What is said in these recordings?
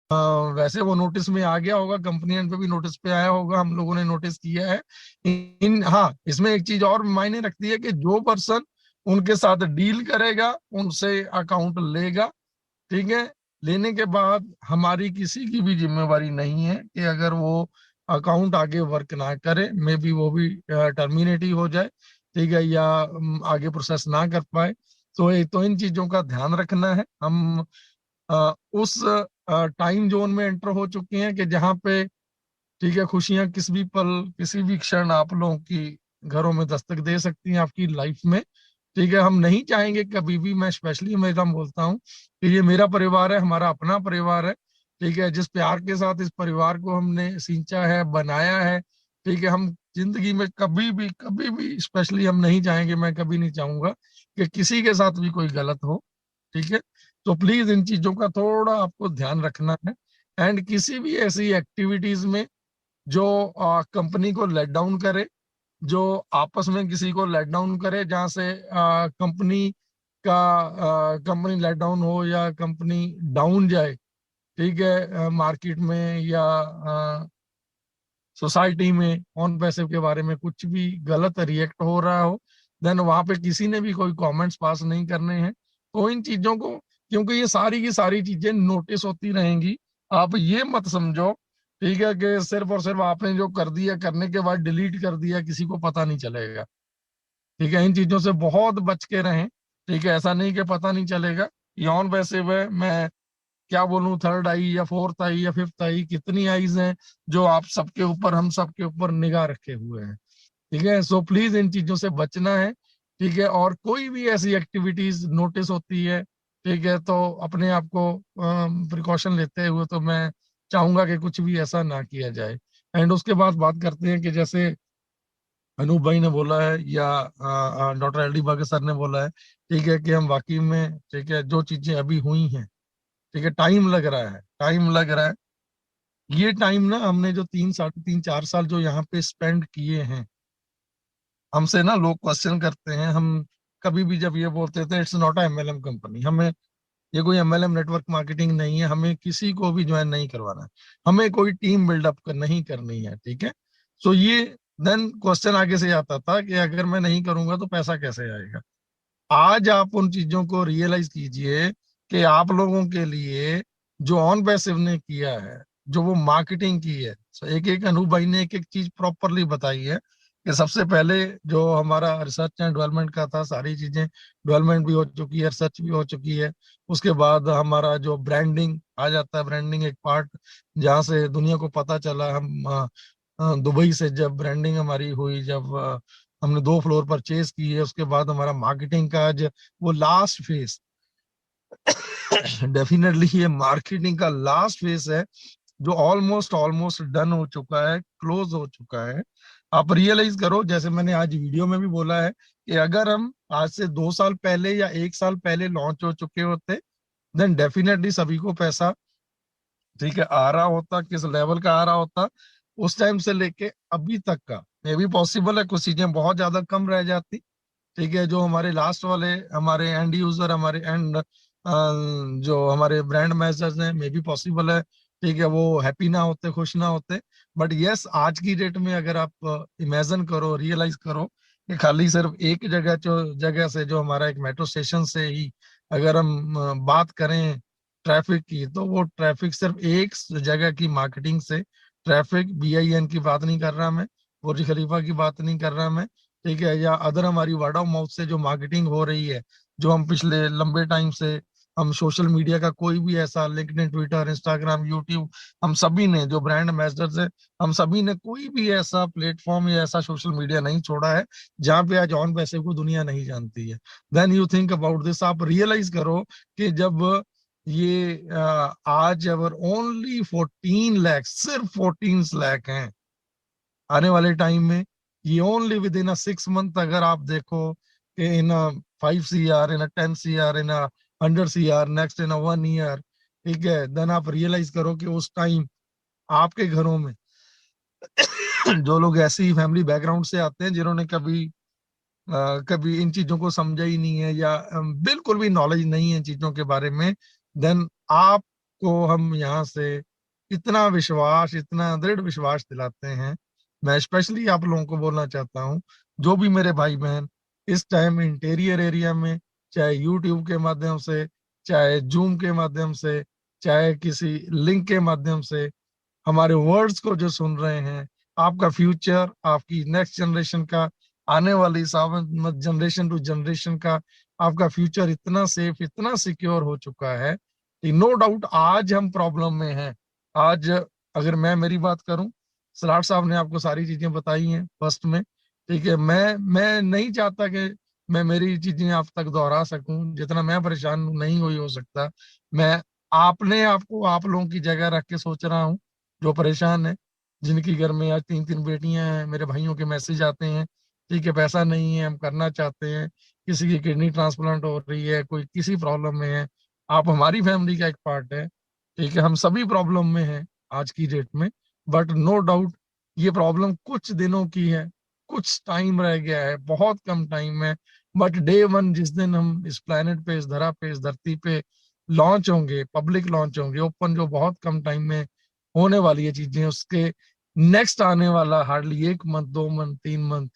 वैसे वो नोटिस में आ गया होगा, कंपनी एंड पे भी नोटिस पे आया होगा, हम लोगों ने नोटिस किया है। हाँ, इसमें एक चीज और मायने रखती है कि जो पर्सन उनके साथ डील करेगा उनसे अकाउंट लेगा। ठीक है, लेने के बाद हमारी किसी की भी जिम्मेवारी नहीं है कि अगर वो अकाउंट आगे वर्क ना करे, मे बी वो भी टर्मिनेट ही हो जाए, ठीक है, या आगे प्रोसेस ना कर पाए। तो इन चीजों का ध्यान रखना है। हम उस टाइम जोन में एंटर हो चुके हैं कि जहाँ पे, ठीक है, खुशियां किस भी पल, किसी भी क्षण आप लोगों की घरों में दस्तक दे सकती हैं आपकी लाइफ में। ठीक है, हम नहीं चाहेंगे कभी भी, मैं स्पेशली मेरा बोलता हूँ कि ये मेरा परिवार है, हमारा अपना परिवार है। ठीक है, जिस प्यार के साथ इस परिवार को हमने सींचा है, बनाया है, ठीक है, हम जिंदगी में कभी भी स्पेशली हम नहीं चाहेंगे, मैं कभी नहीं चाहूंगा कि किसी के साथ भी कोई गलत हो। ठीक है, तो प्लीज इन चीजों का थोड़ा आपको ध्यान रखना है। एंड किसी भी ऐसी एक्टिविटीज में जो कंपनी को लेट डाउन करे, जो आपस में किसी को लेट डाउन करे, जहां से कंपनी लेट डाउन हो या कंपनी डाउन जाए, ठीक है, मार्केट में या सोसाइटी में ऑन पैसिव के बारे में कुछ भी गलत रिएक्ट हो रहा हो, देन वहां पे किसी ने भी कोई कमेंट्स पास नहीं करने हैं। तो इन चीजों को, क्योंकि ये सारी की सारी चीजें नोटिस होती रहेंगी, आप ये मत समझो, ठीक है, कि सिर्फ और सिर्फ आपने जो कर दिया, करने के बाद डिलीट कर दिया, किसी को पता नहीं चलेगा। ठीक है, इन चीजों से बहुत बच के रहें। ठीक है, ऐसा नहीं कि पता नहीं चलेगा, ये ऑन पैसिव है, मैं क्या बोलूं, थर्ड आई या फोर्थ आई या फिफ्थ आई, कितनी आईज हैं जो आप सबके ऊपर, हम सबके ऊपर निगाह रखे हुए हैं। ठीक है, सो प्लीज इन चीजों से बचना है। ठीक है, और कोई भी ऐसी एक्टिविटीज नोटिस होती है, ठीक है, तो अपने आप को प्रिकॉशन लेते हुए, तो मैं चाहूंगा कि कुछ भी ऐसा ना किया जाए। एंड उसके बाद बात करते हैं कि जैसे अनूप भाई ने बोला है या डॉक्टर एल डी बागे सर ने बोला है, ठीक है, कि हम वाकई में, ठीक है, जो चीजें अभी हुई हैं, ठीक है, टाइम लग रहा है, टाइम लग रहा है। ये टाइम ना, हमने जो 3 साढ़े 3 4 साल जो यहाँ पे स्पेंड किए हैं, हमसे ना लोग क्वेश्चन करते हैं, हम कभी भी जब ये बोलते थे it's not a MLM company, हमें ये कोई एमएलएम नेटवर्क मार्केटिंग नहीं है, हमें किसी को भी ज्वाइन नहीं करवाना है, हमें कोई टीम बिल्डअप नहीं करनी है। ठीक है, सो ये देन क्वेश्चन आगे से आता था कि अगर मैं नहीं करूंगा तो पैसा कैसे आएगा। आज आप उन चीजों को रियलाइज कीजिए कि आप लोगों के लिए जो ऑन पैसिव ने किया है, जो वो मार्केटिंग की है, एक एक अनूप भाई ने एक एक चीज प्रॉपरली बताई है कि सबसे पहले जो हमारा रिसर्च एंड डेवलपमेंट का था, सारी चीजें डेवलपमेंट भी हो चुकी है, रिसर्च भी हो चुकी है। उसके बाद हमारा जो ब्रांडिंग आ जाता है, ब्रांडिंग एक पार्ट जहाँ से दुनिया को पता चला, हम दुबई से जब ब्रांडिंग हमारी हुई, जब हमने 2 फ्लोर परचेज की है, उसके बाद हमारा मार्केटिंग का आज वो लास्ट फेज डेफिनेटली ये मार्केटिंग का लास्ट फेज है, जो ऑलमोस्ट ऑलमोस्ट डन हो चुका है, क्लोज हो चुका है। आप रियलाइज करो, जैसे मैंने आज वीडियो में भी बोला है, कि अगर हम आज से 2 साल पहले या 1 साल पहले लॉन्च हो चुके होते, देन डेफिनेटली सभी को पैसा, ठीक है, आ रहा होता, किस लेवल का आ रहा होता, उस टाइम से लेके अभी तक का मे भी पॉसिबल है, कुछ चीजें बहुत ज्यादा कम रह जाती। ठीक है, जो हमारे लास्ट वाले, हमारे एंड यूजर, हमारे एंड जो हमारे ब्रांड मैनेजर्स हैं, मे बी पॉसिबल है, ठीक है, वो हैप्पी ना होते, खुश ना होते। बट यस, आज की डेट में अगर आप इमेजिन करो, रियलाइज करो कि खाली सिर्फ एक जगह से, जो हमारा एक मेट्रो स्टेशन से ही अगर हम बात करें ट्रैफिक की, तो वो ट्रैफिक सिर्फ एक जगह की मार्केटिंग से, ट्रैफिक BIN की बात नहीं कर रहा मैं, बुर्ज खलीफा की बात नहीं कर रहा मैं, ठीक है, या अदर हमारी वर्ड ऑफ माउथ से जो मार्केटिंग हो रही है, जो हम पिछले लंबे टाइम से, हम सोशल मीडिया का कोई भी ऐसा, लिंक्डइन, ट्विटर, इंस्टाग्राम, यूट्यूब, हम सभी ने जो ब्रांड एम्बेसडर्स है, हम सभी ने कोई भी ऐसा प्लेटफॉर्म या ऐसा सोशल मीडिया नहीं छोड़ा है जहां पे आज ऑन पैसे को दुनिया नहीं जानती है। Then you think about this, आप रियलाइज करो कि जब ये आज अवर ओनली 14 लाख, सिर्फ 14 लाख हैं, आने वाले टाइम में ये ओनली विद इन 6 मंथ, अगर आप देखो कि इन 5 CR, in 10 CR, in 100 CR, next in 1 year, ठीक है, देन आप रियलाइज करो कि उस टाइम आपके घरों में जो लोग ऐसी फैमिली बैकग्राउंड से आते हैं, जिन्होंने कभी इन चीजों को समझा ही नहीं है, या बिल्कुल भी नॉलेज नहीं है इन चीजों के बारे में, देन आपको आपको हम यहाँ से इतना विश्वास, इतना दृढ़ विश्वास दिलाते हैं। मैं स्पेशली आप लोगों को बोलना चाहता हूँ, जो भी मेरे भाई बहन इस टाइम इंटीरियर एरिया में, चाहे यूट्यूब के माध्यम से, चाहे जूम के माध्यम से, चाहे किसी लिंक के माध्यम से हमारे वर्ड्स को जो सुन रहे हैं, आपका फ्यूचर, आपकी नेक्स्ट जनरेशन का, आने वाली जनरेशन टू जनरेशन का आपका फ्यूचर इतना सेफ, इतना सिक्योर हो चुका है कि नो डाउट आज हम प्रॉब्लम में हैं। आज अगर मैं मेरी बात करूं, सलार साहब ने आपको सारी चीजें बताई हैं फर्स्ट में, ठीक है। मैं नहीं चाहता कि मैं मेरी चीजें आप तक दोहरा सकूं, जितना मैं परेशान हूं, नहीं हुई हो सकता। मैं आपने आपको आप लोगों की जगह रख के सोच रहा हूँ, जो परेशान है, जिनकी घर में आज 3-3 बेटियां हैं, मेरे भाइयों के मैसेज आते हैं, ठीक है, पैसा नहीं है, हम करना चाहते हैं, किसी की किडनी ट्रांसप्लांट हो रही है, कोई किसी प्रॉब्लम में है, आप हमारी फैमिली का एक पार्ट है, ठीक है। हम सभी प्रॉब्लम में हैं आज की डेट में, बट नो डाउट ये प्रॉब्लम कुछ दिनों की है, कुछ टाइम रह गया है, बहुत कम टाइम है। बट डे वन जिस दिन हम इस प्लेनेट पे, इस धरा पे, इस धरती पे लॉन्च होंगे, पब्लिक लॉन्च होंगे, ओपन, जो बहुत कम टाइम में होने वाली है चीजें, उसके नेक्स्ट आने वाला हार्डली 1 मंथ, 2 मंथ, 3 मंथ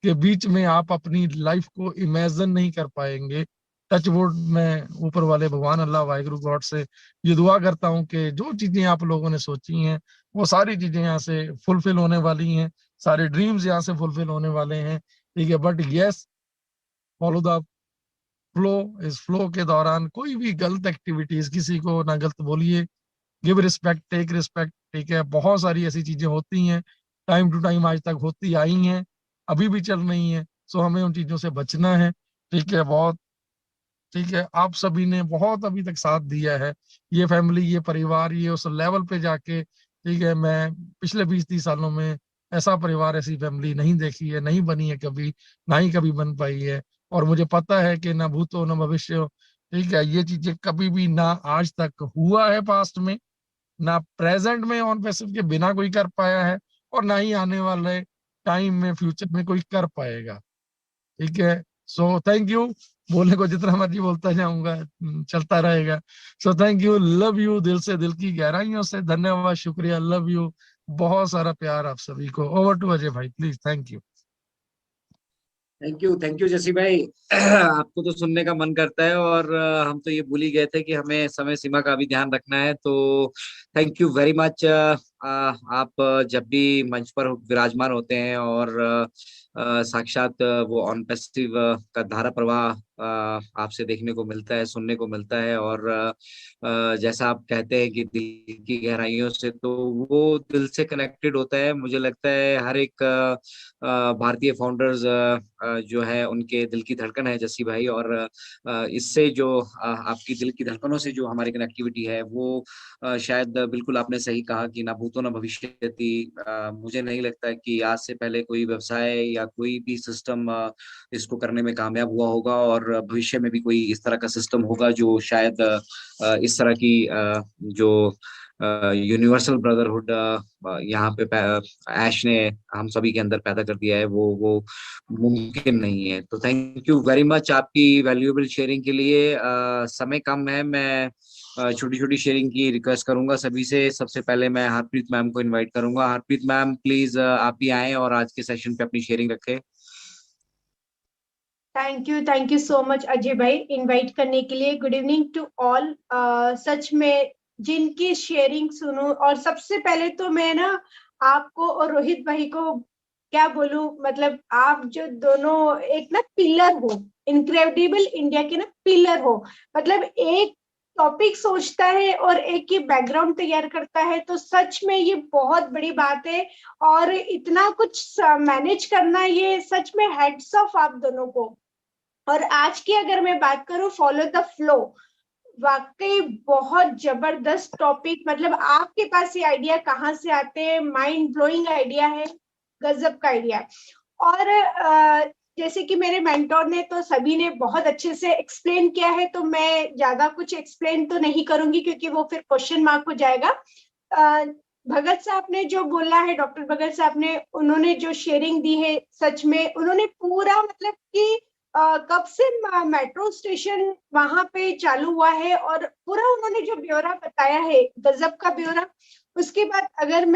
के बीच में आप अपनी लाइफ को इमेजिन नहीं कर पाएंगे। टच वुड, मैं ऊपर वाले भगवान अल्लाह वाहिगुरु गॉड से ये दुआ करता हूँ कि जो चीजें आप लोगों ने सोची हैं वो सारी चीजें यहाँ से फुलफिल होने वाली हैं, सारे ड्रीम्स यहाँ से फुलफिल होने वाले हैं, ठीक है। But yes, follow the flow. इस फ्लो के दौरान कोई भी गलत एक्टिविटीज, किसी को ना गलत बोलिए, गिव रिस्पेक्ट, टेक रिस्पेक्ट, ठीक है। बहुत सारी ऐसी चीजें होती हैं, टाइम टू टाइम आज तक होती आई हैं, अभी भी चल रही हैं, सो हमें उन चीजों से बचना है, ठीक है। बहुत, ठीक है, आप सभी ने बहुत अभी तक साथ दिया है, ये फैमिली, ये परिवार, ये उस लेवल पे जाके, ठीक है, मैं पिछले 20-30 सालों में ऐसा परिवार, ऐसी फैमिली नहीं देखी है, नहीं बनी है कभी, ना ही कभी बन पाई है। और मुझे पता है कि ना भूतो न भविष्य हो, ठीक है, ये चीजें कभी भी ना आज तक हुआ है पास्ट में, ना प्रेजेंट में ऑन पैसिव के बिना कोई कर पाया है, और ना ही आने वाले टाइम में, फ्यूचर में कोई कर पाएगा, ठीक है। So thank you. बोलने को जितना मर्जी बोलता जाऊंगा, चलता रहेगा। So thank you, love you, दिल से, दिल की गहराइयों से धन्यवाद, शुक्रिया, लव यू, बहुत सारा प्यार आप सभी को। ओवर टू अजय भाई, please, thank you. Thank you जसी भाई। आपको तो सुनने का मन करता है, और हम तो ये भूल ही गए थे कि हमें समय सीमा का भी ध्यान रखना है। तो थैंक यू वेरी मच। आप जब भी मंच पर विराजमान होते हैं और साक्षात वो ऑन पैसिव का धारा प्रवाह आपसे देखने को मिलता है, सुनने को मिलता है, और जैसा आप कहते हैं कि दिल की गहराइयों से, तो वो दिल से कनेक्टेड होता है। मुझे लगता है हर एक भारतीय फाउंडर्स जो है उनके दिल की धड़कन है जस्सी भाई। और इससे जो आपकी दिल की धड़कनों से जो हमारी कनेक्टिविटी है, वो शायद बिल्कुल आपने सही कहा कि ना भूतो ना भविष्यति। मुझे नहीं लगता कि आज से पहले कोई व्यवसाय या कोई भी सिस्टम इसको करने में कामयाब हुआ होगा, और भविष्य में भी कोई इस तरह का सिस्टम होगा जो शायद इस तरह की जो यूनिवर्सल ब्रदरहुड यहाँ पे ऐश ने हम सभी के अंदर पैदा कर दिया है, वो मुमकिन नहीं है। तो थैंक यू वेरी मच आपकी वैल्यूएबल शेयरिंग के लिए। समय कम है, मैं छोटी छोटी शेयरिंग की रिक्वेस्ट करूंगा सभी से। सबसे पहले मैं हरप्रीत मैम को इनवाइट करूंगा। हरप्रीत मैम प्लीज आप भी आएं और आज के सेशन पे अपनी शेयरिंग रखें। Thank you so much Ajay भाई इनवाइट करने के लिए। Good evening to all. सच में जिनकी शेयरिंग सुनो, और सबसे पहले तो मैं ना आपको और रोहित भाई को क्या बोलूं, मतलब आप जो दोनों एक ना पिलर हो, इनक्रेडिबल इंडिया के ना पिलर हो। मतलब एक टॉपिक सोचता है और एक ही बैकग्राउंड तैयार करता है, तो सच में ये बहुत बड़ी बात है। और इतना कुछ मैनेज करना, ये सच में हेड्स ऑफ आप दोनों को। और आज की अगर मैं बात करूं, फॉलो द फ्लो, वाकई बहुत जबरदस्त टॉपिक। मतलब आपके पास ये आइडिया कहाँ से आते हैं, माइंड ब्लोइंग आइडिया है, गजब का आइडिया। और जैसे कि मेरे मेंटोर ने तो सभी ने बहुत अच्छे से एक्सप्लेन किया है, तो मैं ज्यादा कुछ एक्सप्लेन तो नहीं करूंगी क्योंकि वो फिर क्वेश्चन मार्क हो जाएगा। भगत साहब ने जो बोला है, डॉक्टर भगत साहब ने, उन्होंने जो शेयरिंग दी है, सच में उन्होंने पूरा मतलब कि कब से मेट्रो स्टेशन वहां पे चालू हुआ है और पूरा उन्होंने जो ब्यौरा बताया है, गजब का ब्यौरा। उसके बाद अगर मैं